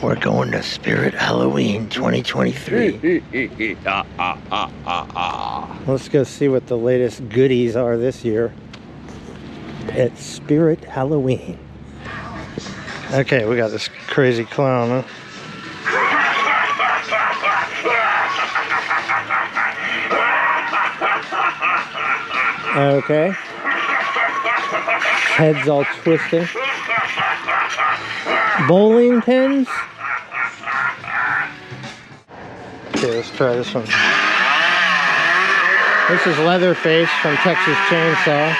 We're going to Spirit Halloween 2023. Let's go see what the latest goodies are this year at Spirit Halloween. Okay, we got this crazy clown, huh? Okay. Heads all twisting. Bowling pins? Okay, let's try this one. This is Leatherface from Texas Chainsaw.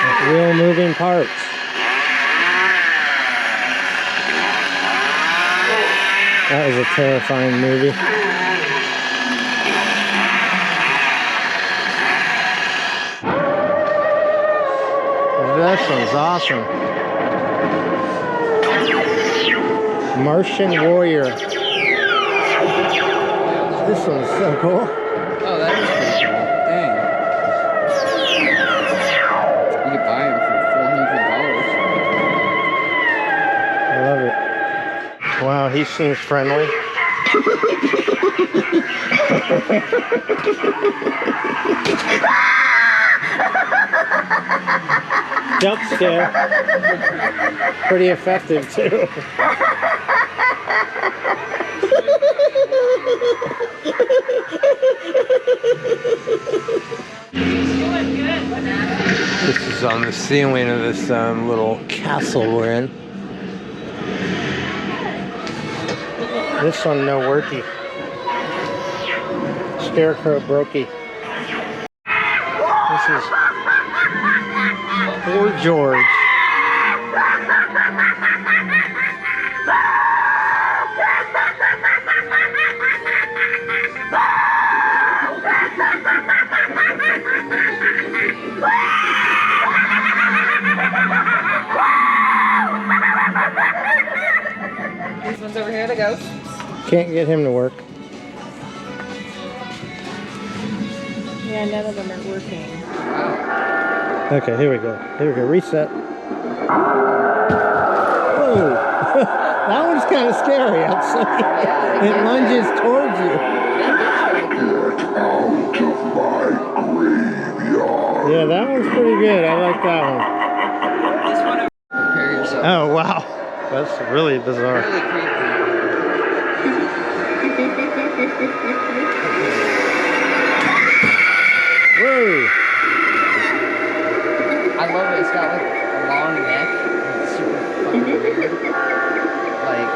With real moving parts. That was a terrifying movie. This one's awesome. Martian Warrior. This one's so cool. Oh, that is pretty cool. Dang. You could buy them for $400. I love it. Wow, he seems friendly. Jump scare. Pretty effective too. This is on the ceiling of this little castle we're in. This one, no worky. Scarecrow brokey. This is Poor George. This one's over here, the ghost. Can't get him to work. Yeah, none of them are working. Okay, here we go. Here we go. Reset. Whoa! That one's kind of scary, I'd say. It lunges towards you. Yeah, that one's pretty good. I like that one. This one, prepare yourself. Oh, wow. That's really bizarre. Really creepy. Whoa! I love it. It's got like a long neck. It's super fucking weird. Like,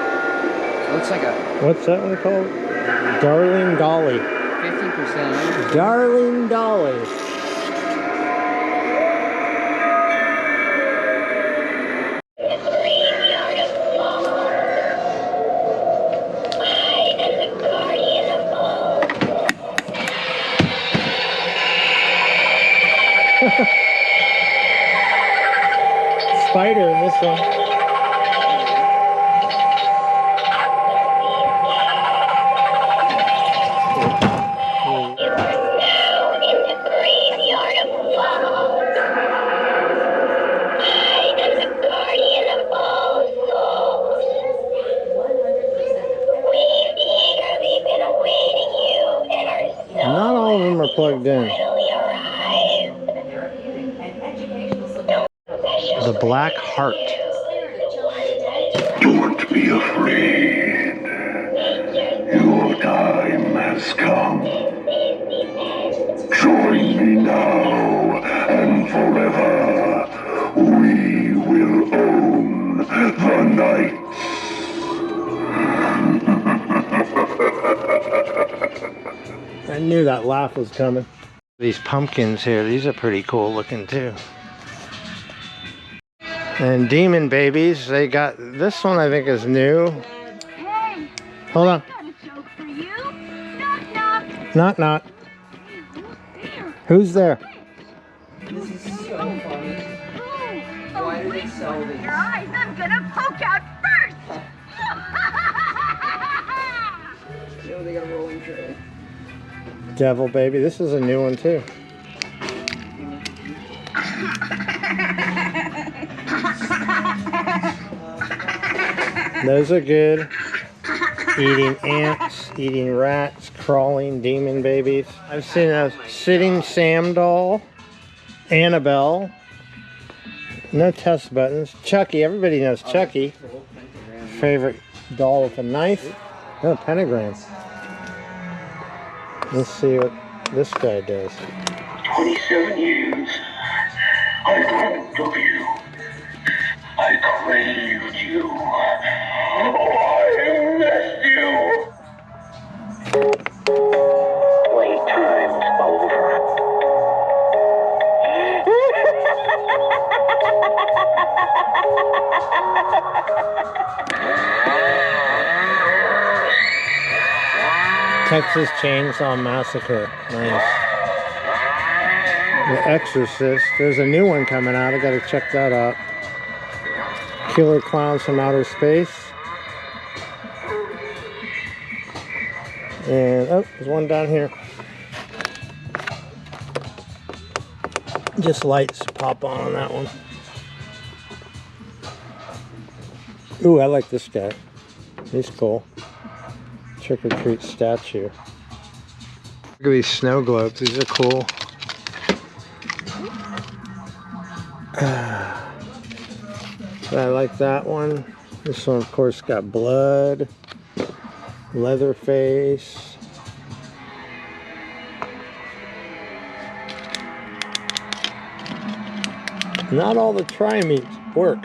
it looks like a What's that one called? Darling Dolly. 50%. Darling Dolly. Spider in this one. Not all of them are plugged in. The Black Heart. Don't be afraid. Your time has come. Join me now and forever. We will own the night. I knew that laugh was coming. These pumpkins here, these are pretty cool looking too. And demon babies, they got, this one I think is new. Hey, Hold on. got a joke for you. Knock, knock. Knock, knock. There. Who's there? This is so funny. Oh, Why do they sell these? your eyes, I'm gonna poke out first. Yo, they got a rolling tray. Devil baby, this is a new one too. Those are good. Eating ants, eating rats, crawling demon babies. I've seen a sitting Sam doll. Annabelle. No test buttons. Chucky, everybody knows Chucky. Favorite doll with a knife. Oh, pentagram. Let's see what this guy does. 27 years. I dreamt of you. I craved you. Oh, I missed you. Playtime's over. Texas Chainsaw Massacre. Nice. The Exorcist. There's a new one coming out. I gotta check that out. Killer Clowns from Outer Space. And, oh, there's one down here. Just lights pop on that one. Ooh, I like this guy. He's cool. Trick or treat statue. Look at these snow globes. These are cool. I like that one. This one, of course, got blood, Leatherface. Not all the tri-meats work.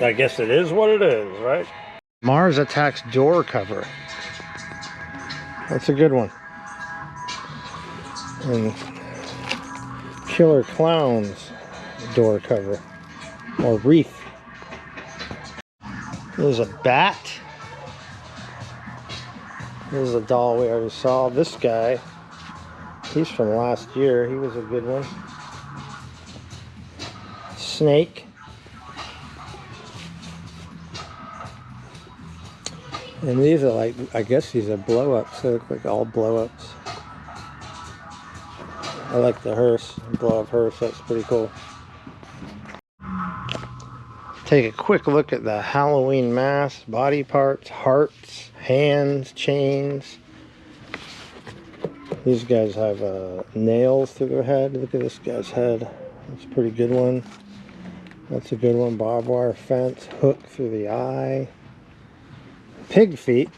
I guess it is what it is, right? Mars Attacks door cover. That's a good one. And Killer Clowns door cover. Or wreath. There's a bat. There's a doll we already saw. This guy, he's from last year. He was a good one. Snake. And these are like, I guess these are blow-ups. They look like all blow-ups. I like the hearse, blow-up hearse. That's pretty cool. Take a quick look at the Halloween mask, body parts, hearts, hands, chains. These guys have nails through their head. Look at this guy's head. That's a pretty good one. That's a good one. Barbed wire fence, hook through the eye. Pig feet.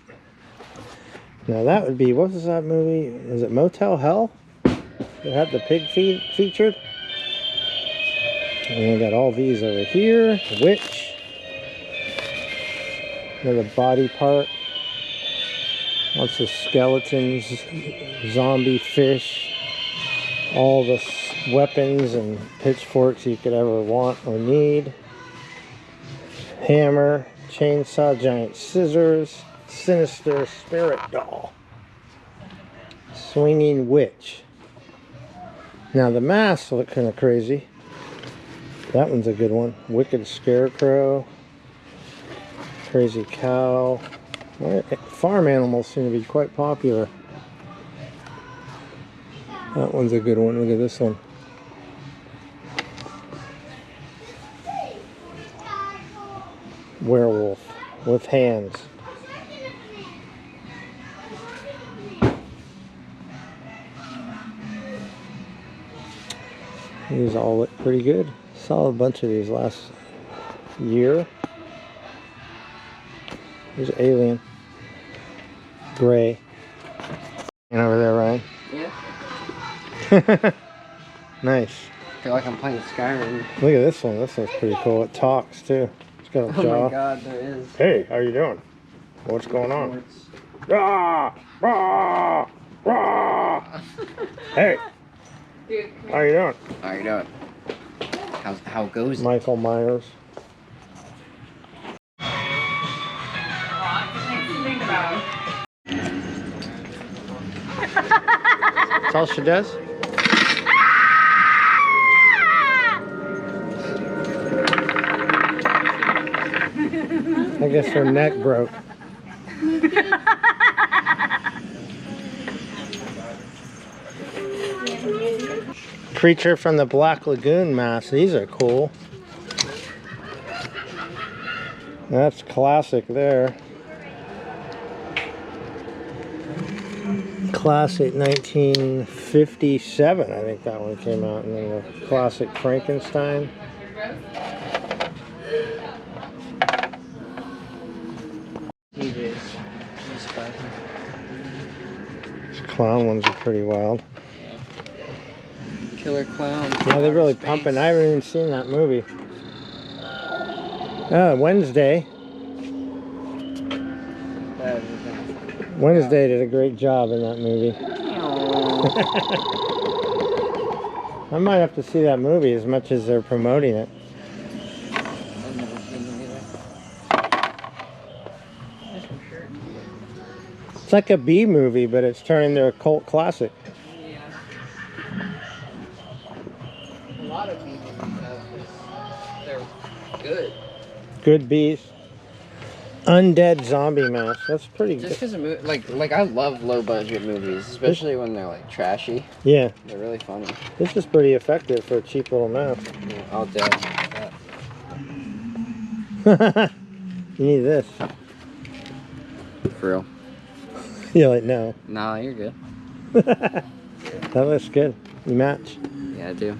Now that would be, what was that movie? Is it Motel Hell? It had the pig feet featured. And we got all these over here. Witch. Another body part. Lots of skeletons, zombie fish. All the weapons and pitchforks you could ever want or need. Hammer. Chainsaw, giant scissors, sinister spirit doll, swinging witch. Now the masks look kind of crazy. That one's a good one. Wicked scarecrow, crazy cow. Farm animals seem to be quite popular. That one's a good one. Look at this one. Werewolf with hands. These all look pretty good. Saw a bunch of these last year. There's Alien. Gray. And over there, Ryan. Yeah. Nice. I feel like I'm playing Skyrim. Look at this one. This one's pretty cool. It talks too. Got a jaw. Oh my god, there is. Hey, how you doing? What's going on? Rah, rah, rah. Hey, how you doing? How you doing? How goes it? Michael Myers. That's all she does? I guess her neck broke. Creature from the Black Lagoon mask. These are cool. That's classic there. Classic 1957, I think that one came out. And then the classic Frankenstein. DJs. These clown ones are pretty wild. Killer clowns. Yeah, they're really pumping. I haven't even seen that movie. Wednesday. Wednesday did a great job in that movie. I might have to see that movie as much as they're promoting it. I've never seen them either. It's like a B movie, but it's turned into a cult classic. A lot of people have this. They're good. Good B's. Undead Zombie Mask. That's pretty Just good. because like I love low budget movies, especially when they're like trashy. Yeah, They're really funny. this is pretty effective for a cheap little mask. Yeah, I'll dead. You need this. For real. You're like, no. Nah, you're good. That looks good. You match. Yeah, I do.